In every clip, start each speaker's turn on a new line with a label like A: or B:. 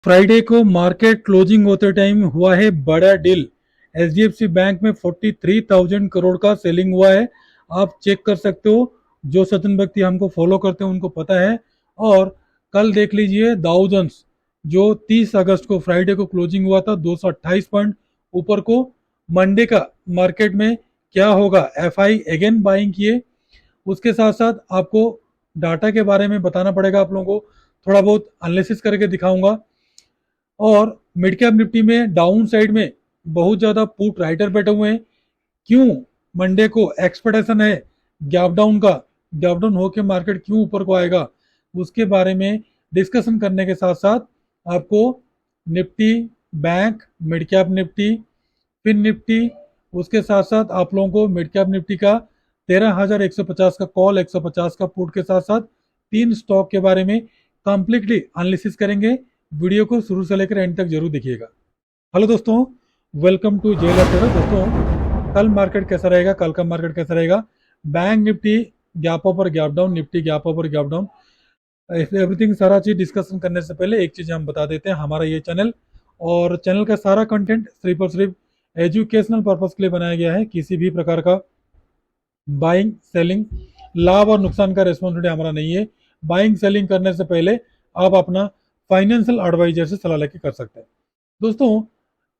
A: Friday को market closing होते time हुआ है बड़ा डील। एचडीएफसी बैंक में 43,000 करोड़ का सेलिंग हुआ है। आप चेक कर सकते हो, जो सचिन व्यक्ति हमको फॉलो करते हैं उनको पता है। और कल देख लीजिए दाउ जोन्स, जो 30 अगस्त को फ्राइडे को क्लोजिंग हुआ था 228 पॉइंट ऊपर को। मंडे का मार्केट में क्या होगा, एफआई अगेन बाइंग किए। उसके साथ साथ आपको डाटा के बारे में बताना पड़ेगा, आप लोगों को थोड़ा बहुत एनालिसिस करके दिखाऊंगा। और मिड कैप निफ्टी में डाउन साइड में बहुत ज्यादा पुट राइटर बैठे हुए हैं। क्यों? मंडे को एक्सपेक्टेशन है गैप डाउन का, गैप डाउन होकर मार्केट क्यों ऊपर को आएगा, उसके बारे में डिस्कशन करने के साथ साथ आपको Nifty, bank, mid cap Nifty, fin Nifty, उसके साथ साथ आप लोगों को मिड कैप निफ्टी का 13,150 का कॉल, 150 का पुट के साथ साथ तीन स्टॉक के बारे में कंप्लीटली एनालिसिस करेंगे। वीडियो को शुरू से लेकर एंड तक जरूर देखिएगा। हेलो दोस्तों, वेलकम टू जेएलआर ट्रेडर। दोस्तों, कल मार्केट कैसा रहेगा, कल का मार्केट कैसा रहेगा? बैंक निफ्टी गैप अपर गैप डाउन, निफ्टी गैप अपर गैप डाउन, एवरीथिंग सारा चीज डिस्कशन करने से पहले एक चीज हम बता देते हैं, हमारा ये चैनल और चैनल का सारा कंटेंट सिर्फ और सिर्फ एजुकेशनल पर्पज के लिए बनाया गया है। किसी भी प्रकार का बाइंग सेलिंग, लाभ और नुकसान का रिस्पॉन्सिबिलिटी हमारा नहीं है। बाइंग सेलिंग करने से पहले आप अपना फाइनेंशियल एडवाइजर से सलाह लेके कर सकते हैं। दोस्तों,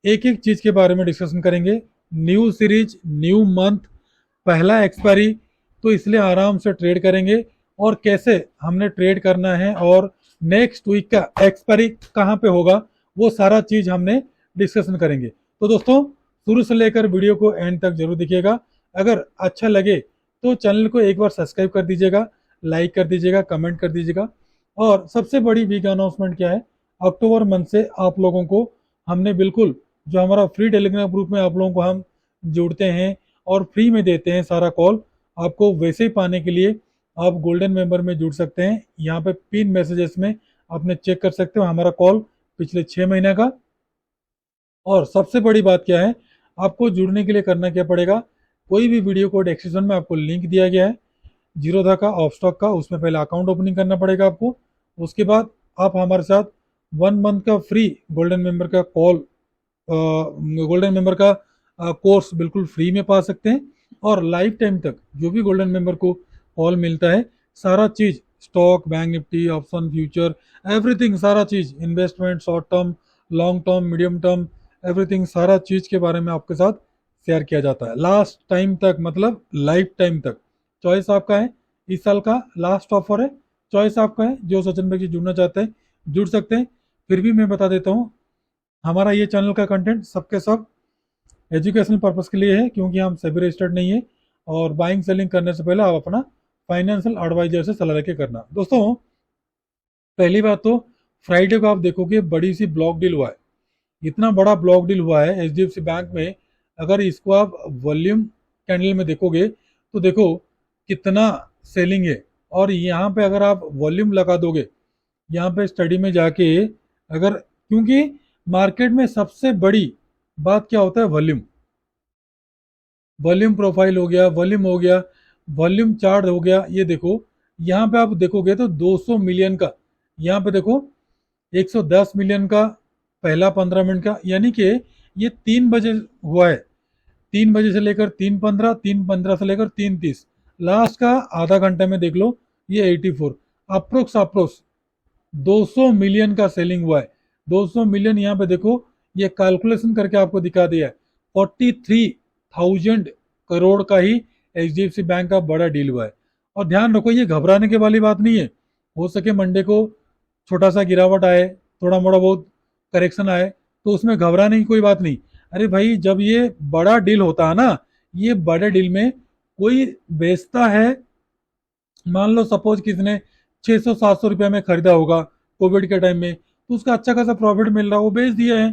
A: एक एक चीज के बारे में डिस्कशन करेंगे। न्यू सीरीज, न्यू मंथ, पहला एक्सपायरी, तो इसलिए आराम से ट्रेड करेंगे और कैसे हमने ट्रेड करना है और नेक्स्ट वीक का एक्सपायरी कहाँ पे होगा, वो सारा चीज हमने डिस्कशन करेंगे। तो दोस्तों, शुरू से लेकर वीडियो को एंड तक जरूर देखिएगा। अगर अच्छा लगे तो चैनल को एक बार सब्सक्राइब कर दीजिएगा, लाइक कर दीजिएगा, कमेंट कर दीजिएगा। और सबसे बड़ी बिग अनाउंसमेंट क्या है, अक्टूबर मंथ से आप लोगों को हमने बिल्कुल जो हमारा फ्री टेलीग्राम ग्रुप में आप लोगों को हम जुड़ते हैं और फ्री में देते हैं सारा कॉल, आपको वैसे ही पाने के लिए आप गोल्डन मेंबर में जुड़ सकते हैं। यहाँ पे पिन मैसेजेस में आपने चेक कर सकते हो हमारा कॉल पिछले 6 महीने का। और सबसे बड़ी बात क्या है, आपको जुड़ने के लिए करना क्या पड़ेगा, कोई भी वीडियो को डिस्क्रिप्शन में आपको लिंक दिया गया है जीरोधा का, ऑफ स्टॉक का, उसमें पहले अकाउंट ओपनिंग करना पड़ेगा आपको। उसके बाद आप हमारे साथ 1 मंथ का फ्री गोल्डन मेंबर का कॉल, गोल्डन मेंबर का कोर्स बिल्कुल फ्री में पा सकते हैं। और लाइफ टाइम तक जो भी गोल्डन मेंबर को कॉल मिलता है, सारा चीज stock, bank Nifty, option, future, everything, सारा चीज, investment, short term, long term, medium term, everything, सारा चीज के बारे में आपके साथ शेयर किया जाता है लास्ट टाइम तक, मतलब लाइफ टाइम तक। चॉइस आपका है, इस साल का लास्ट ऑफर है, चॉइस आपका है। जो सचिन भाई जी जुड़ना चाहते हैं जुड़ सकते हैं। फिर भी मैं बता देता हूँ, हमारा ये चैनल का कंटेंट सबके सब एजुकेशनल पर्पज के लिए है, क्योंकि हम सभी रजिस्टर्ड नहीं है। और बाइंग सेलिंग करने से पहले आप अपना फाइनेंशियल एडवाइजर से सलाह लेके करना। दोस्तों, पहली बात तो फ्राइडे को आप देखोगे बड़ी सी ब्लॉक डील हुआ है। इतना बड़ा ब्लॉक डील हुआ है एचडीएफसी बैंक में, अगर इसको आप वॉल्यूम कैंडल में देखोगे तो देखो कितना सेलिंग है। और यहाँ पे अगर आप वॉल्यूम लगा दोगे, यहाँ पे स्टडी में जाके, अगर, क्योंकि मार्केट में सबसे बड़ी बात क्या होता है, वॉल्यूम। वॉल्यूम प्रोफाइल हो गया, वॉल्यूम हो गया, वॉल्यूम चार्ट हो गया। ये देखो, यहाँ पे आप देखोगे तो 200 मिलियन का, यहाँ पे देखो 110 मिलियन का पहला 15 मिनट का, यानी कि ये 3 बजे हुआ है। 3 बजे से लेकर 3:15, 3:15 से लेकर 3:30, लास्ट का आधा घंटे में देख लो, ये 84 अप्रोक्स 200 मिलियन का सेलिंग हुआ है। 200 मिलियन, यहाँ पे देखो, ये कैलकुलेशन करके आपको दिखा दिया है। 43,000 करोड़ का ही एचडीएफसी बैंक का बड़ा डील हुआ है। और ध्यान रखो, ये घबराने की वाली बात नहीं है। हो सके मंडे को छोटा सा गिरावट आए, थोड़ा मोड़ा बहुत करेक्शन आए, तो उसमें घबराने की कोई बात नहीं। अरे भाई, जब ये बड़ा डील होता है ना, ये बड़े डील में कोई बेचता है, मान लो सपोज किसने 600-700 रुपये में खरीदा होगा कोविड के टाइम में, तो उसका अच्छा खासा प्रॉफिट मिल रहा है, वो बेच दिया है।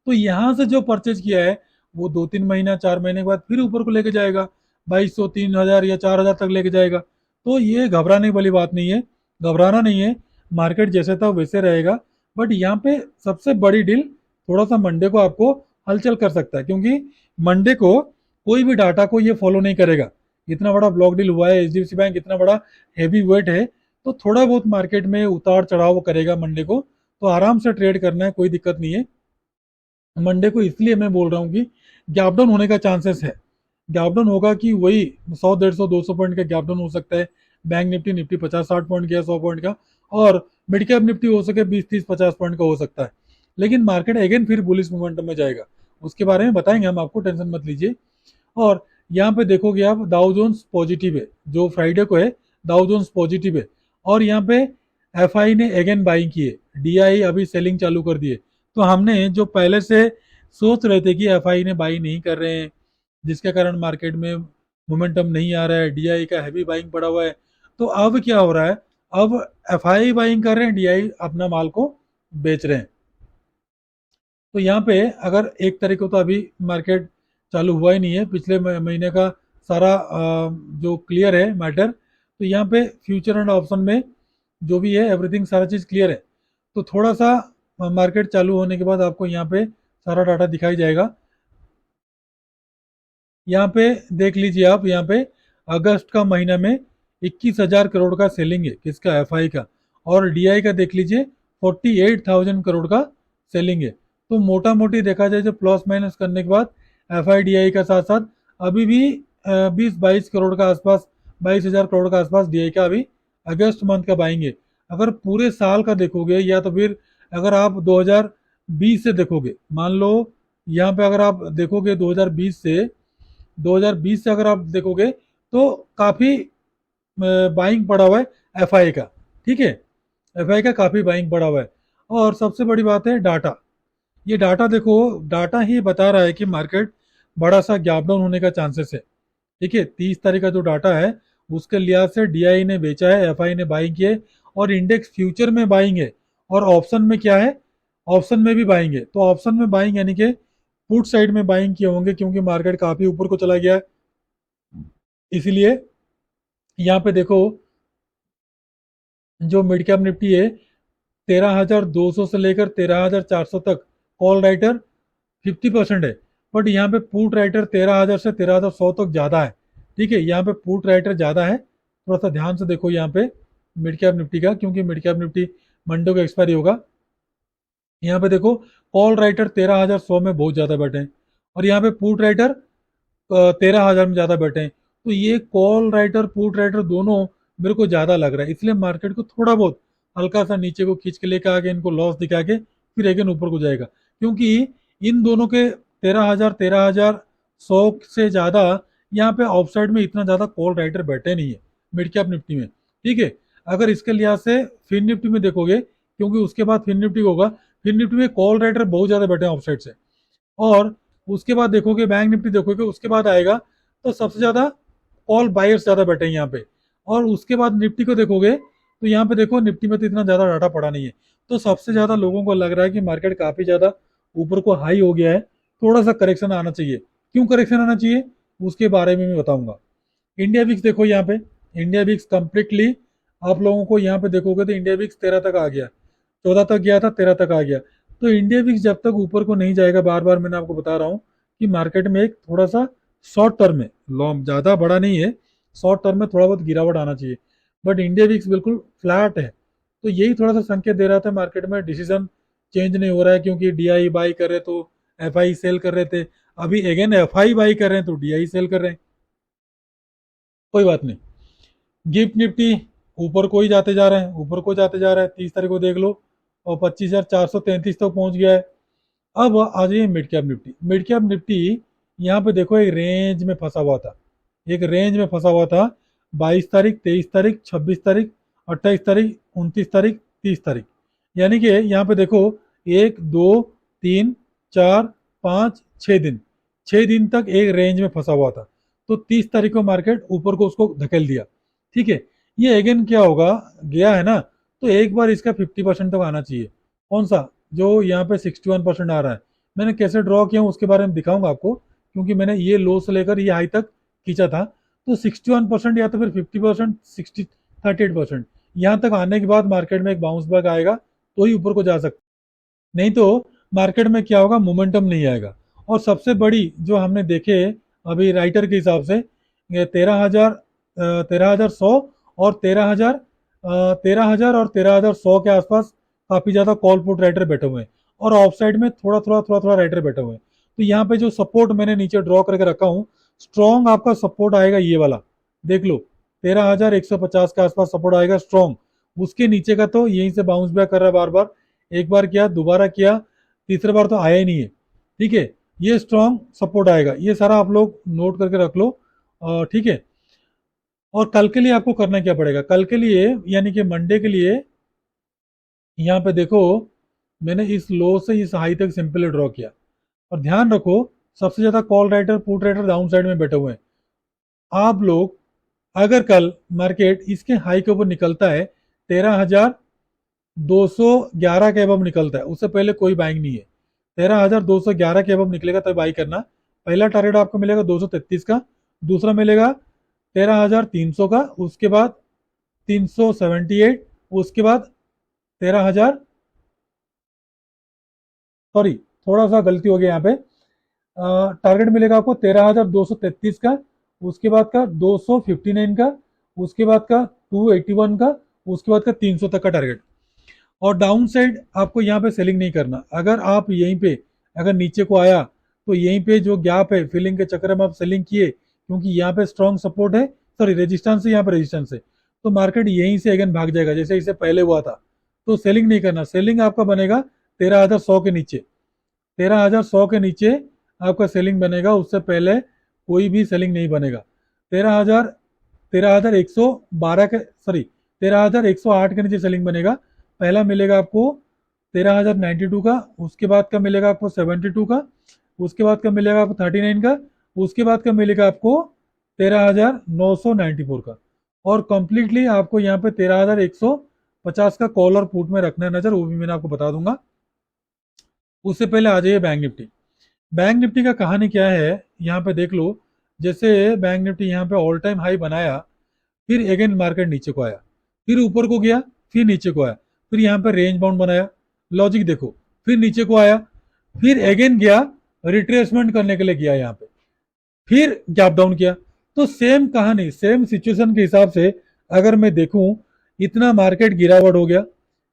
A: तो यहाँ से जो परचेज किया है, वो 2-3 महीना 4 महीने के बाद फिर ऊपर को लेके जाएगा, 2200, 3000 या 4000 तक लेके जाएगा। तो ये घबराने वाली बात नहीं है, घबराना नहीं है। मार्केट जैसे था वैसे रहेगा। बट यहाँ पे सबसे बड़ी डील थोड़ा सा मंडे को आपको हलचल कर सकता है, क्योंकि मंडे को कोई भी डाटा को ये फॉलो नहीं करेगा। इतना बड़ा ब्लॉक डील हुआ है, एचडीएफसी बैंक इतना बड़ा हैवी वेट है, तो थोड़ा बहुत मार्केट में उतार चढ़ाव करेगा मंडे को। तो आराम से ट्रेड करना है, कोई दिक्कत नहीं है। मंडे को इसलिए मैं बोल रहा हूँ कि गैप डाउन होने का चांसेस है। गैप डाउन होगा कि वही 100, 150, 200 पॉइंट का गैप डाउन हो सकता है। बैंक निफ्टी निफ्टी 50, 60 पॉइंट का, 100 पॉइंट का। और मिड कैप निफ्टी हो सके 20, 30, 50 पॉइंट का हो सकता है। लेकिन मार्केट अगेन फिर बुलिश मोमेंटम में जाएगा। उसके बारे में बताएंगे हम आपको, टेंशन मत लीजिए। और यहाँ पे देखोगे आप, डाउ जोन्स पॉजिटिव है, जो फ्राइडे को है डाउ जोन्स पॉजिटिव है। और यहाँ पे एफआई ने अगेन बाइंग की है, डीआई अभी सेलिंग चालू कर दिए। तो हमने जो पहले से सोच रहे थे कि एफआई ने बाई नहीं कर रहे हैं, जिसके कारण मार्केट में मोमेंटम नहीं आ रहा है, डीआई का हैवी बाइंग पड़ा हुआ है। तो अब क्या हो रहा है, अब एफआई बाइंग कर रहे हैं, डीआई अपना माल को बेच रहे हैं। तो यहाँ पे अगर एक तारीख को तो अभी मार्केट चालू हुआ ही नहीं है, पिछले महीने का सारा जो क्लियर है मैटर। तो यहाँ पे फ्यूचर एंड ऑप्शन में जो भी है एवरीथिंग, सारा चीज़ क्लियर है। तो थोड़ा सा मार्केट चालू होने के बाद आपको यहाँ पे सारा डाटा दिखाई जाएगा। यहाँ पे देख लीजिए आप, यहाँ पे अगस्त का महीना में 21,000 करोड़ का सेलिंग है, किसका, एफआई का। और डीआई का देख लीजिए 48,000 करोड़ का सेलिंग है। तो मोटा मोटी देखा जाए, जो प्लस माइनस करने के बाद एफआई डीआई का साथ साथ अभी भी 20-22 करोड़ का आसपास, 22,000 करोड़ का आसपास डीआई का अभी अगस्त मंथ का बाइंग है। अगर पूरे साल का देखोगे, या तो फिर अगर आप 2020 से देखोगे, मान लो यहाँ पे अगर आप देखोगे 2020 से अगर आप देखोगे, तो काफ़ी बाइंग पड़ा हुआ है एफआई का। ठीक है, एफआई का काफ़ी बाइंग पड़ा हुआ है। और सबसे बड़ी बात है डाटा। ये डाटा देखो, डाटा ही बता रहा है कि मार्केट बड़ा सा गैप डाउन होने का चांसेस है। ठीक है, 30 तारीख का जो डाटा है, उसके लिहाज से डीआई ने बेचा है, एफआई ने बाइंग किया है। और इंडेक्स फ्यूचर में बाइंग है। और ऑप्शन में क्या है, ऑप्शन में भी बाइंग है। तो ऑप्शन में बाइंग यानी कि पुट साइड में बाइंग किए होंगे, क्योंकि मार्केट काफ़ी ऊपर को चला गया है। इसीलिए यहाँ पे देखो, जो मिड कैप निफ्टी है 13,200 से लेकर 13,400 तक कॉल राइटर 50% है। बट यहाँ पे पुट राइटर 13,000 से 13,100 तक ज़्यादा है। ठीक है, यहाँ पे पुट राइटर ज़्यादा है। थोड़ा सा ध्यान से देखो यहाँ पे मिड कैप निफ्टी का, क्योंकि मिड कैप निफ्टी मंडे को एक्सपायरी होगा। यहाँ पे देखो, कॉल राइटर 13,100 में बहुत ज़्यादा बैठे हैं। और यहाँ पे पुट राइटर 13,000 में ज़्यादा बैठे हैं। तो ये कॉल राइटर पुट राइटर दोनों मेरे को ज़्यादा लग रहा है, इसलिए मार्केट को थोड़ा बहुत हल्का सा नीचे को खींच के लेकर आके इनको लॉस दिखा के फिर अगेन ऊपर को जाएगा। क्योंकि इन दोनों के 13,000, 13,100 से ज़्यादा यहाँ पे ऑफसाइड में इतना ज़्यादा कॉल राइटर बैठे नहीं है मिड कैप निफ्टी में। ठीक है, अगर इसके लिहाज से फिन निफ्टी में देखोगे, क्योंकि उसके बाद फिन निफ्टी होगा, फिन निफ्टी में कॉल राइटर बहुत ज़्यादा बैठे हैं ऑफसाइड से। और उसके बाद देखोगे बैंक निफ्टी देखोगे, उसके बाद आएगा, तो सबसे ज़्यादा कॉल बायर्स ज़्यादा बैठे हैं यहाँ पे। और उसके बाद निफ्टी को देखोगे, तो यहाँ पे देखो निफ्टी में तो इतना ज़्यादा डाटा पड़ा नहीं है। तो सबसे ज़्यादा लोगों को लग रहा है कि मार्केट काफ़ी ज़्यादा ऊपर को हाई हो गया है, थोड़ा सा करेक्शन आना चाहिए। क्यों करेक्शन आना चाहिए, उसके बारे में मैं बताऊंगा। इंडिया विक्स देखो यहाँ पे, इंडिया विक्स कंप्लीटली, आप लोगों को यहाँ पे देखोगे तो इंडिया विक्स 13 तक आ गया, 14 तक गया था, 13 तक आ गया। तो इंडिया विक्स जब तक ऊपर को नहीं जाएगा, बार बार मैंने आपको बता रहा हूँ कि मार्केट में एक थोड़ा सा शॉर्ट टर्म में, लॉन्ग ज़्यादा बड़ा नहीं है, शॉर्ट टर्म में थोड़ा बहुत गिरावट आना चाहिए। बट इंडिया विक्स बिल्कुल फ्लैट है। तो यही थोड़ा सा संकेत दे रहा था मार्केट में डिसीजन चेंज नहीं हो रहा है, क्योंकि डीआई बाई कर रहे तो एफआई सेल कर रहे थे, अभी अगेन एफआई बाई कर रहे हैं तो डीआई सेल कर रहे हैं। कोई बात नहीं। गिफ्ट निफ्टी ऊपर को ही जाते जा रहे हैं, ऊपर को जाते जा रहा है, 30 तारीख को देख लो और 25,433 तक पहुंच गया है। अब आ जाइए mid cap Nifty. Mid cap Nifty यहाँ पे देखो एक रेंज में फंसा हुआ था, एक रेंज में फंसा हुआ था। 22 तारीख, 23 तारीख, 26 तारीख, 28 तारीख, 29 तारीख, 30 तारीख, यानी कि यहाँ पे देखो 1, 2, 3, 4, 5, 6 दिन, 6 दिन तक एक रेंज में फंसा हुआ था। तो 30 तारीख को मार्केट ऊपर को उसको धकेल दिया। ठीक है, ये अगेन क्या होगा, गया है ना, तो एक बार इसका 50% तक आना चाहिए। कौन सा, जो यहाँ पे 61% आ रहा है। मैंने कैसे ड्रॉ किया हूँ उसके बारे में दिखाऊंगा आपको, क्योंकि मैंने ये लो से लेकर ये हाई तक खींचा था। तो 61% या तो फिर 50%, 38% यहाँ तक आने के बाद मार्केट में एक बाउंस बैक आएगा, तो ही ऊपर को जा सकता। नहीं तो मार्केट में क्या होगा, मोमेंटम नहीं आएगा। और सबसे बड़ी जो हमने देखे अभी राइटर के हिसाब से, ये 13,000, 13,100 और 13,000, 13,000 और 13,100 के आसपास काफी ज्यादा कॉल पुट राइटर बैठे हुए हैं, और ऑफ साइड में थोड़ा थोड़ा राइटर बैठे हुए हैं। तो यहाँ पे जो सपोर्ट मैंने नीचे ड्रॉ करके रखा हूँ, स्ट्रॉन्ग आपका सपोर्ट आएगा ये वाला, देख लो 13,150 के आसपास सपोर्ट आएगा स्ट्रॉन्ग। उसके नीचे का तो यहीं से बाउंस बैक कर रहा है बार बार, एक बार किया, दोबारा किया, तीसरे बार तो आया ही नहीं है। ठीक है, ये स्ट्रॉन्ग सपोर्ट आएगा, ये सारा आप लोग नोट करके रख लो। ठीक है, और कल के लिए आपको करना क्या पड़ेगा, कल के लिए यानी कि मंडे के लिए, यहाँ पे देखो मैंने इस लो से इस हाई तक सिंपल ड्रॉ किया। और ध्यान रखो, सबसे ज्यादा call writer put writer down side में बैठे हुए हैं। आप लोग अगर कल मार्केट इसके हाई के ऊपर निकलता है, 13,211 के अब निकलता है, उससे पहले कोई बाइंग नहीं है। 13,211 के अब निकलेगा तब बाई करना। पहला टारगेट आपको मिलेगा 233 का, दूसरा मिलेगा 13,300 का, उसके बाद 378, उसके बाद 13,000, सॉरी थोड़ा सा गलती हो गया यहाँ पे, टारगेट मिलेगा आपको 13,233 का, उसके बाद का 259 का, उसके बाद का 281 का, उसके बाद का 300 तक का टारगेट। और डाउन साइड आपको यहाँ पे सेलिंग नहीं करना। अगर आप यहीं पे अगर नीचे को आया तो यहीं पे जो गैप है फिलिंग के चक्कर में आप सेलिंग किए, क्योंकि यहाँ पे स्ट्रॉन्ग सपोर्ट है, सॉरी रेजिस्टेंस है, यहाँ पे रेजिस्टेंस है, तो मार्केट यहीं से अगेन भाग जाएगा जैसे इससे पहले हुआ था। तो सेलिंग नहीं करना, सेलिंग आपका बनेगा 13,100 के नीचे, 13,100 के नीचे आपका सेलिंग बनेगा, उससे पहले कोई भी सेलिंग नहीं बनेगा। 13,000, 13,112 के, सॉरी 13,108 के नीचे सेलिंग बनेगा। पहला मिलेगा आपको 13,092 का, उसके बाद का मिलेगा आपको 72 का, उसके बाद का मिलेगा आपको 39 का, उसके बाद का मिलेगा आपको 13,994 का। और कंप्लीटली आपको यहाँ पे 13,150 का कॉल और पुट में रखना है नजर, वो भी मैंने आपको बता दूंगा। उससे पहले आ जाइए बैंक निफ्टी। बैंक निफ्टी का कहानी क्या है, यहाँ पे देख लो, जैसे बैंक निफ्टी यहाँ पे ऑल टाइम हाई बनाया, फिर अगेन मार्केट नीचे को आया, फिर ऊपर को गया, फिर नीचे को आया, फिर यहाँ पे रेंज बाउंड बनाया, लॉजिक देखो, फिर नीचे को आया, फिर अगेन गया, रिट्रेसमेंट करने के लिए गया यहाँ पे, फिर गैप डाउन किया। तो सेम कहानी सेम सिचुएशन के हिसाब से अगर मैं देखूं, इतना मार्केट गिरावट हो गया,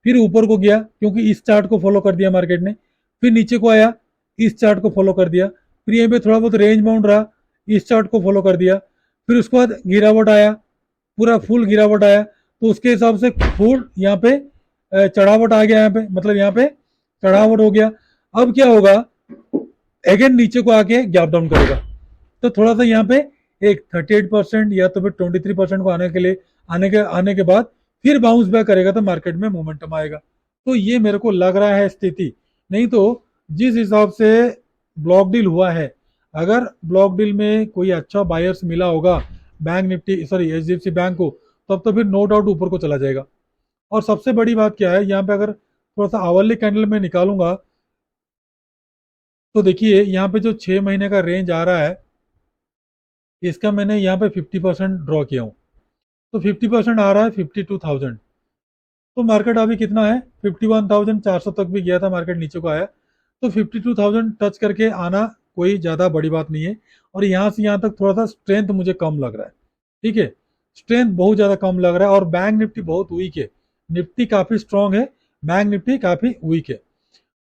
A: फिर ऊपर को गया क्योंकि इस चार्ट को फॉलो कर दिया मार्केट ने, फिर नीचे को आया, इस चार्ट को फॉलो कर दिया, फिर यहाँ पे थोड़ा बहुत रेंज बाउंड रहा, इस चार्ट को फॉलो कर दिया, फिर उसके बाद गिरावट आया, पूरा फुल गिरावट आया, तो उसके हिसाब से फुल यहाँ पे चढ़ावट आ गया, यहाँ पे मतलब यहाँ पे चढ़ावट हो गया। अब क्या होगा, अगेन नीचे को आके गैप डाउन करेगा, तो थोड़ा सा यहाँ पे एक 38% या तो फिर 23% को आने के बाद फिर बाउंस बैक करेगा, तो मार्केट में मोमेंटम आएगा। तो ये मेरे को लग रहा है स्थिति। नहीं तो जिस हिसाब से ब्लॉक डील हुआ है, अगर ब्लॉक डील में कोई अच्छा बायर्स मिला होगा bank Nifty, sorry HDFC bank को, तब तो फिर नो डाउट ऊपर को चला जाएगा। और सबसे बड़ी बात क्या है, यहाँ पे अगर थोड़ा सा आवरली कैंडल में निकालूंगा, तो देखिए यहाँ पे जो 6 महीने का रेंज आ रहा है, इसका मैंने यहाँ पे 50% ड्रॉ किया हूँ, तो 50% आ रहा है 52,000। तो मार्केट अभी कितना है, 51,400 तक भी गया था, मार्केट नीचे को आया, तो 52,000 टच करके आना कोई ज़्यादा बड़ी बात नहीं है। और यहाँ से यहाँ तक थोड़ा सा स्ट्रेंथ मुझे कम लग रहा है। ठीक है, स्ट्रेंथ बहुत ज़्यादा कम लग रहा है, और बैंक निफ्टी बहुत वीक है, निफ्टी काफ़ी स्ट्रांग है, बैंक निफ्टी काफ़ी वीक है।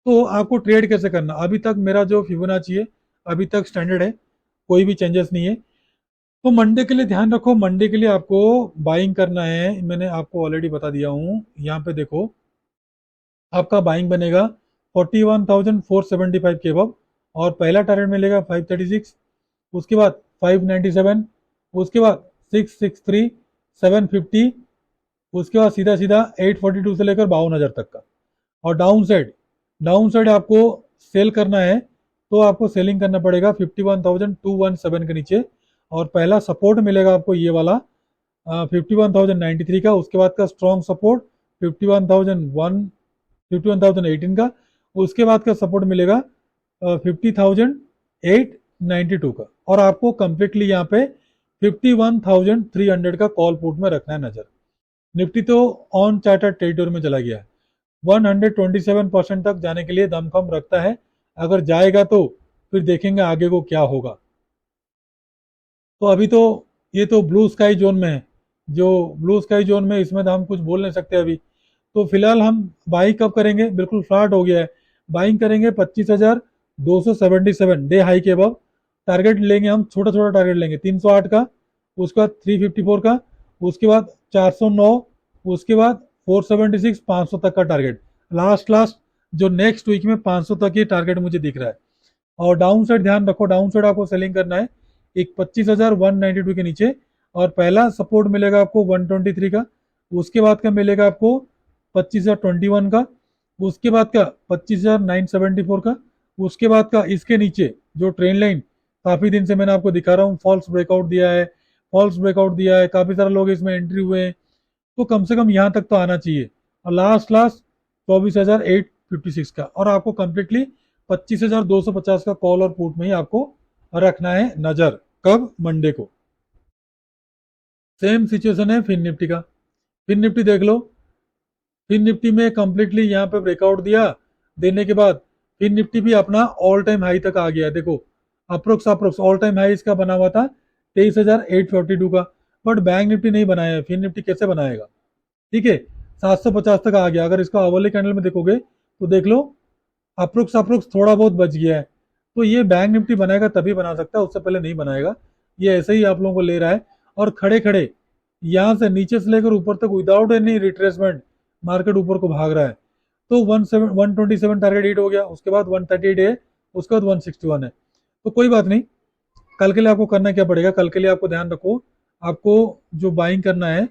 A: तो आपको ट्रेड कैसे करना, अभी तक मेरा जो फिबोनाची है अभी तक स्टैंडर्ड है, कोई भी चेंजेस नहीं है। तो मंडे के लिए ध्यान रखो, मंडे के लिए आपको बाइंग करना है, मैंने आपको ऑलरेडी बता दिया हूँ। यहाँ पे देखो, आपका बाइंग बनेगा 41,475 के अब, और पहला टारगेट मिलेगा 536, उसके बाद 597, उसके बाद 663, 750, उसके बाद सीधा सीधा 842 से लेकर 52,000 तक का। और डाउन साइड आपको सेल करना है, तो आपको सेलिंग करना पड़ेगा 51,217 के नीचे। और पहला सपोर्ट मिलेगा आपको ये वाला 51,093 का, उसके बाद का स्ट्रॉन्ग सपोर्ट 51,018 का, उसके बाद का सपोर्ट मिलेगा 50,892 का। और आपको कंप्लीटली यहाँ पे 51,300 का कॉल पुट में रखना है नजर। निफ्टी तो ऑन चार्टर टेरिटोरी में चला गया है, 127% तक जाने के लिए दमखम रखता है। अगर जाएगा तो फिर देखेंगे आगे को क्या होगा। तो अभी तो ये तो ब्लू स्काई जोन में है, जो ब्लू स्काई जोन में, इसमें तो हम कुछ बोल नहीं सकते अभी। तो फिलहाल हम बाई कब करेंगे, बिल्कुल फ्लैट हो गया है, बाइंग करेंगे 25,277 डे हाई के अबव। टारगेट लेंगे हम, छोटा छोटा टारगेट लेंगे, 308 का, उसके बाद 354 का, उसके बाद 409, उसके बाद 476, 500 तक का टारगेट। लास्ट लास्ट जो नेक्स्ट वीक में 500 तक ये टारगेट मुझे दिख रहा है। और डाउन साइड ध्यान रखो, डाउन साइड आपको सेलिंग करना है एक 25,192 के नीचे। और पहला सपोर्ट मिलेगा आपको 123 का, उसके बाद का मिलेगा आपको 25,021 का, उसके बाद का 25,974 का, उसके बाद का इसके नीचे जो ट्रेन लाइन काफी दिन से मैंने आपको दिखा रहा हूँ, फॉल्स ब्रेकआउट दिया है, फॉल्स ब्रेकआउट दिया है, काफी सारे लोग इसमें एंट्री हुए हैं, तो कम से कम यहाँ तक तो आना चाहिए। और लास्ट लास्ट 24,856 का, और आपको कंप्लीटली 25,250 का कॉल और पुट में ही आपको रखना है नजर। कब? मंडे को। सेम सिचुएशन है फिन निफ्टी का। फिन निफ्टी देख लो, फिन निफ्टी में कंप्लीटली यहाँ पे ब्रेकआउट दिया, देने के बाद फिन निफ्टी भी अपना ऑल टाइम हाई तक आ गया है। देखो approx approx all time high इसका बना हुआ था 23,842 का, बट बैंक निफ्टी नहीं बनाया है, फिन निफ्टी कैसे बनाएगा? ठीक है, 750 तक आ गया। अगर इसको अवर्ली कैंडल में देखोगे तो देख लो अप्रोक्स अप्रोक्स थोड़ा बहुत बच गया है। तो ये बैंक निफ्टी बनाएगा तभी बना सकता है, उससे पहले नहीं बनाएगा। ये ऐसे ही आप लोगों को ले रहा है, और खड़े खड़े यहाँ से नीचे से लेकर ऊपर तक विदाउट एनी रिट्रेसमेंट मार्केट ऊपर को भाग रहा है। तो 127 टारगेट हिट हो गया, उसके बाद 138 है, उसके बाद 161 है। तो कोई बात नहीं, कल के लिए आपको करना क्या पड़ेगा, कल के लिए आपको ध्यान रखो, आपको जो बाइंग करना है,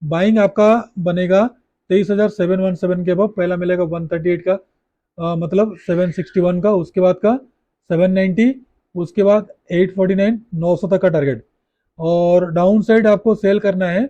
A: बाइंग आपका बनेगा 23,717 के अब, पहला मिलेगा 138 का, मतलब 761 का, उसके बाद का 790, उसके बाद 849, 900 तक का टारगेट। और डाउन साइड आपको सेल करना है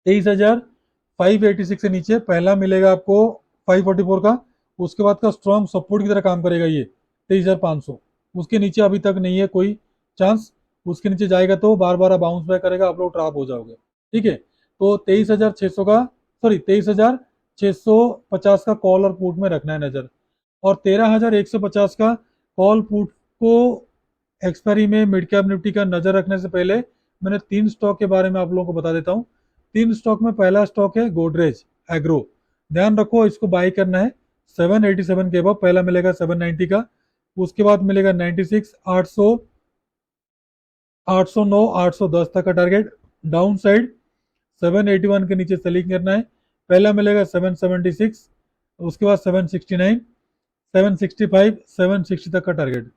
A: 23,586 से नीचे, पहला मिलेगा आपको 544 का, उसके बाद का स्ट्रॉन्ग सपोर्ट की तरह काम करेगा ये 23,500। उसके नीचे अभी तक नहीं है कोई चांस, उसके नीचे जाएगा तो बार बार बाउंस बैक करेगा, आप लोग ट्रैप हो जाओगे। ठीक है, तो 23,600 का, सॉरी 23,650 का कॉल और पुट में रखना है नजर। और 13,150 का कॉल पुट को एक्सपायरी में मिड कैप निफ्टी का नजर रखने से पहले मैंने तीन स्टॉक के बारे में आप लोगों को बता देता हूँ। तीन स्टॉक में पहला स्टॉक है गोदरेज एग्रो। ध्यान रखो इसको बाई करना है 787 के बाद, पहला मिलेगा 790 का, उसके बाद मिलेगा 96, 800, 809, 810 तक का टारगेट। डाउन साइड 781 के नीचे सेलिंग करना है, पहला मिलेगा 776, उसके बाद 769, 765, 760 तक का टारगेट।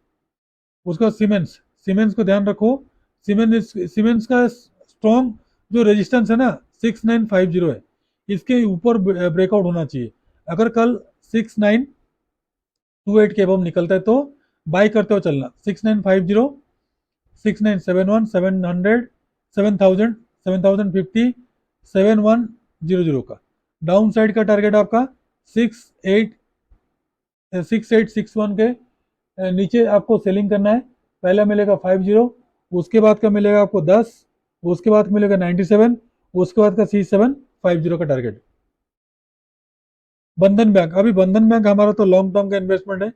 A: उसका सीमेंस, सीमेंस को ध्यान रखो, सीमेंस का स्ट्रॉन्ग जो रेजिस्टेंस है ना 6950 है, इसके ऊपर ब्रेकआउट होना चाहिए। अगर कल 6928 के अब निकलता है तो बाई करते हो चलना, 6950, 6971, 700, 7000, 7050, 7100 का। डाउन साइड का टारगेट आपका 6861 के नीचे आपको सेलिंग करना है, पहला मिलेगा 50, उसके बाद का मिलेगा आपको 10, उसके बाद मिलेगा 97, उसके बाद का C750 का टारगेट। बंधन बैंक, अभी बंधन बैंक हमारा तो लॉन्ग टर्म का इन्वेस्टमेंट है,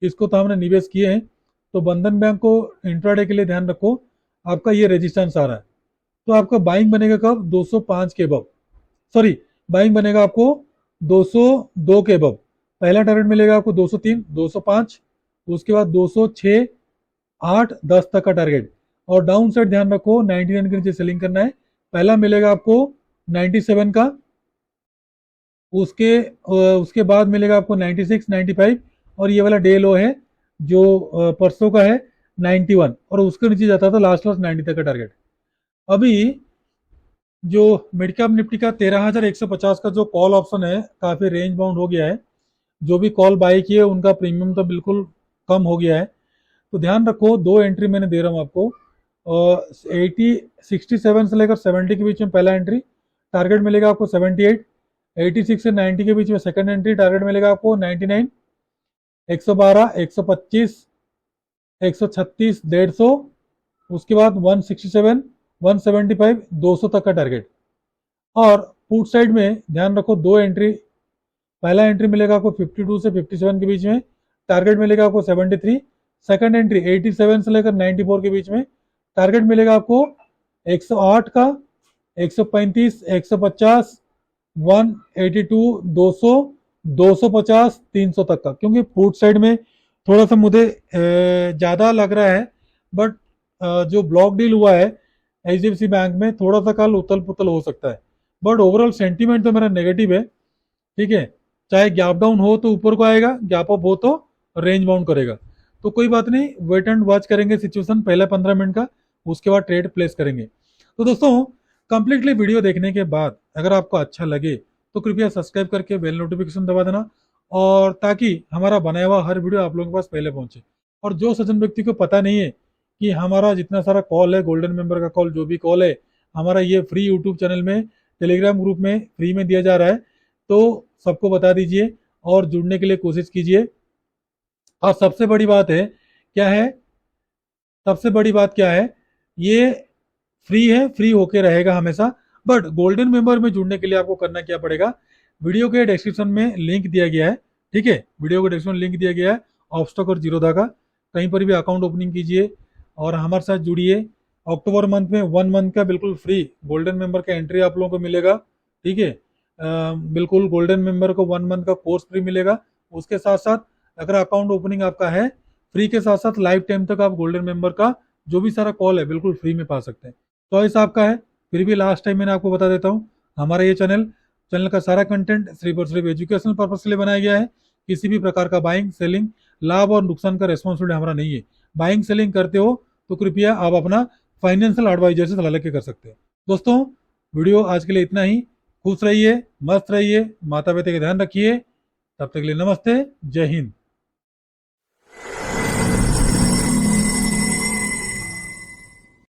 A: इसको तो हमने निवेश किए हैं। तो बंधन बैंक को इंट्राडे के लिए ध्यान रखो, आपका ये रेजिस्टेंस आ रहा है, तो आपका बाइंग बनेगा कब? 205 के अबव, सॉरी बाइंग बनेगा आपको 202 के अबव। पहला टारगेट मिलेगा आपको 203, 205, उसके बाद 206, 8, 10 तक का टारगेट। और डाउन साइड ध्यान रखो 99 के नीचे सेलिंग करना है, पहला मिलेगा आपको 97 का, उसके बाद मिलेगा आपको 96, 95, और ये वाला डे लो है जो परसों का है 91, और उसके नीचे जाता था लास्ट लास्ट 90 तक का टारगेट। अभी जो मिड कैप निफ्टी का 13,150 का जो कॉल ऑप्शन है काफी रेंज बाउंड हो गया है, जो भी कॉल बाई किए उनका प्रीमियम तो बिल्कुल कम हो गया है। तो ध्यान रखो, दो एंट्री मैंने दे रहा हूँ आपको, 67 से लेकर 70 के बीच में पहला एंट्री, टारगेट मिलेगा आपको 78, 86 से 90 के बीच में सेकंड एंट्री, टारगेट मिलेगा आपको 99, 112, 125, 136, 150, उसके बाद 167, 175, 200 तक का टारगेट। और पुट साइड में ध्यान रखो दो एंट्री, पहला एंट्री मिलेगा आपको 52 से 57 के बीच में, टारगेट मिलेगा आपको 73, सेकंड एंट्री 87 से लेकर 94 के बीच में, टारगेट मिलेगा आपको 108 का, 135, 150, 182, 200, 250, 300 तक का, क्योंकि पुट साइड में थोड़ा सा मुझे ज़्यादा लग रहा है। बट जो ब्लॉक डील हुआ है एचडीएफसी बैंक में, थोड़ा सा कल उथल पुथल हो सकता है। बट ओवरऑल सेंटीमेंट तो मेरा नेगेटिव है। ठीक है, चाहे गैप डाउन हो तो ऊपर को आएगा, गैप अप हो तो रेंज बाउंड करेगा। तो कोई बात नहीं, वेट एंड वॉच करेंगे सिचुएशन पहले 15 मिनट का, उसके बाद ट्रेड प्लेस करेंगे। तो दोस्तों, कंप्लीटली वीडियो देखने के बाद अगर आपको अच्छा लगे तो कृपया सब्सक्राइब करके बेल नोटिफिकेशन दबा देना, और ताकि हमारा बनाया हुआ हर वीडियो आप लोगों के पास पहले पहुंचे। और जो सज्जन व्यक्ति को पता नहीं है कि हमारा जितना सारा कॉल है, गोल्डन मेंबर का कॉल जो भी कॉल है, हमारा ये फ्री यूट्यूब चैनल में, टेलीग्राम ग्रुप में फ्री में दिया जा रहा है, तो सबको बता दीजिए और जुड़ने के लिए कोशिश कीजिए। और सबसे बड़ी बात है क्या है, सबसे बड़ी बात क्या है, ये फ्री है, फ्री होके रहेगा हमेशा। बट गोल्डन मेंबर में जुड़ने के लिए आपको करना क्या पड़ेगा, वीडियो के डिस्क्रिप्शन में लिंक दिया गया है। ठीक है, वीडियो के डिस्क्रिप्शन में लिंक दिया गया है ऑप्स्टॉक और जीरोधा का, कहीं पर भी अकाउंट ओपनिंग कीजिए और हमारे साथ जुड़िए। अक्टूबर मंथ में 1 मंथ का बिल्कुल फ्री गोल्डन मेंबर का एंट्री आप लोगों को मिलेगा। ठीक है, बिल्कुल गोल्डन मेंबर को 1 मंथ का कोर्स फ्री मिलेगा। उसके साथ साथ अगर अकाउंट ओपनिंग आपका है, फ्री के साथ साथ लाइफ टाइम तक आप गोल्डन मेंबर का जो भी सारा कॉल है बिल्कुल फ्री में पा सकते हैं। चॉइस आपका है। फिर भी लास्ट टाइम मैंने आपको बता देता हूँ, हमारा ये चैनल चैनल का सारा कंटेंट सिर्फ और सिर्फ एजुकेशनल पर्पज के लिए बनाया गया है। किसी भी प्रकार का बाइंग सेलिंग, लाभ और नुकसान का रेस्पॉन्सिबिलिटी हमारा नहीं है। बाइंग सेलिंग करते हो तो कृपया आप अपना फाइनेंशियल एडवाइजर से सलाह लेके कर सकते हैं। दोस्तों, वीडियो आज के लिए इतना ही। खुश रहिए, मस्त रहिए, माता पिता का ध्यान रखिए। तब तक के लिए नमस्ते, जय हिंद।